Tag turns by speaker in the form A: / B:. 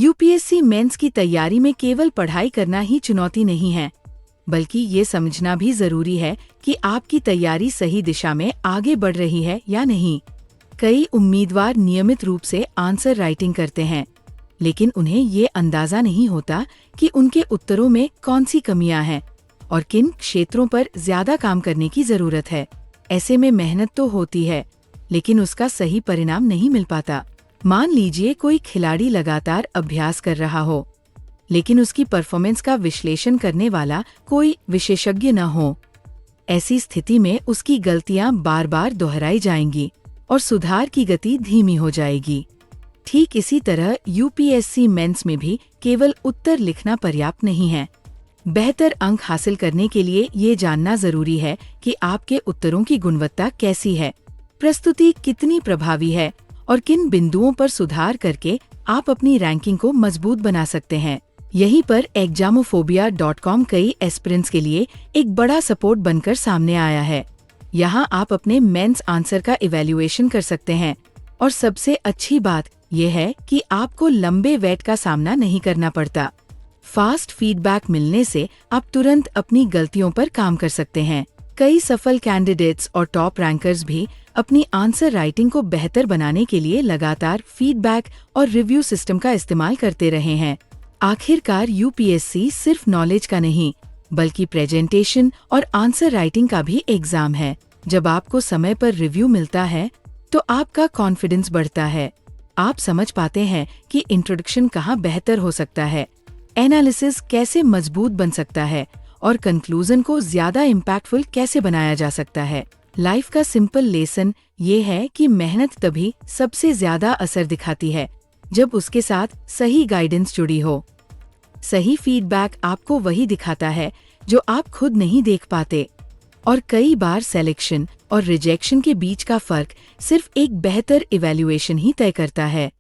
A: UPSC mains की तैयारी में केवल पढ़ाई करना ही चुनौती नहीं है, बल्कि ये समझना भी जरूरी है कि आपकी तैयारी सही दिशा में आगे बढ़ रही है या नहीं। कई उम्मीदवार नियमित रूप से आंसर राइटिंग करते हैं, लेकिन उन्हें ये अंदाजा नहीं होता कि उनके उत्तरों में कौन सी कमियां हैं और किन क्षेत्रों पर ज्यादा काम करने की जरूरत है। ऐसे में मेहनत तो होती है, लेकिन उसका सही परिणाम नहीं मिल पाता। मान लीजिए कोई खिलाड़ी लगातार अभ्यास कर रहा हो, लेकिन उसकी परफॉर्मेंस का विश्लेषण करने वाला कोई विशेषज्ञ न हो। ऐसी स्थिति में उसकी गलतियां बार बार दोहराई जाएंगी और सुधार की गति धीमी हो जाएगी। ठीक इसी तरह यूपीएससी मेंस में भी केवल उत्तर लिखना पर्याप्त नहीं है। बेहतर अंक हासिल करने के लिए ये जानना जरूरी है कि आपके उत्तरों की गुणवत्ता कैसी है, प्रस्तुति कितनी प्रभावी है और किन बिंदुओं पर सुधार करके आप अपनी रैंकिंग को मजबूत बना सकते हैं। यहीं पर examophobia.com कई एस्पिरेंट्स के लिए एक बड़ा सपोर्ट बनकर सामने आया है। यहाँ आप अपने मेंस आंसर का इवैल्यूएशन कर सकते हैं और सबसे अच्छी बात यह है कि आपको लंबे वेट का सामना नहीं करना पड़ता। फास्ट फीडबैक मिलने से आप तुरंत अपनी गलतियों पर काम कर सकते हैं। कई सफल कैंडिडेट्स और टॉप रैंकर्स भी अपनी आंसर राइटिंग को बेहतर बनाने के लिए लगातार फीडबैक और रिव्यू सिस्टम का इस्तेमाल करते रहे हैं। आखिरकार यूपीएससी सिर्फ नॉलेज का नहीं, बल्कि प्रेजेंटेशन और आंसर राइटिंग का भी एग्जाम है। जब आपको समय पर रिव्यू मिलता है तो आपका कॉन्फिडेंस बढ़ता है। आप समझ पाते हैं कि इंट्रोडक्शन कहाँ बेहतर हो सकता है, एनालिसिस कैसे मजबूत बन सकता है और कंक्लूजन को ज्यादा इम्पैक्टफुल कैसे बनाया जा सकता है। लाइफ का सिंपल लेसन ये है कि मेहनत तभी सबसे ज्यादा असर दिखाती है जब उसके साथ सही गाइडेंस जुड़ी हो। सही फीडबैक आपको वही दिखाता है जो आप खुद नहीं देख पाते, और कई बार सिलेक्शन और रिजेक्शन के बीच का फर्क सिर्फ एक बेहतर इवैल्यूएशन ही तय करता है।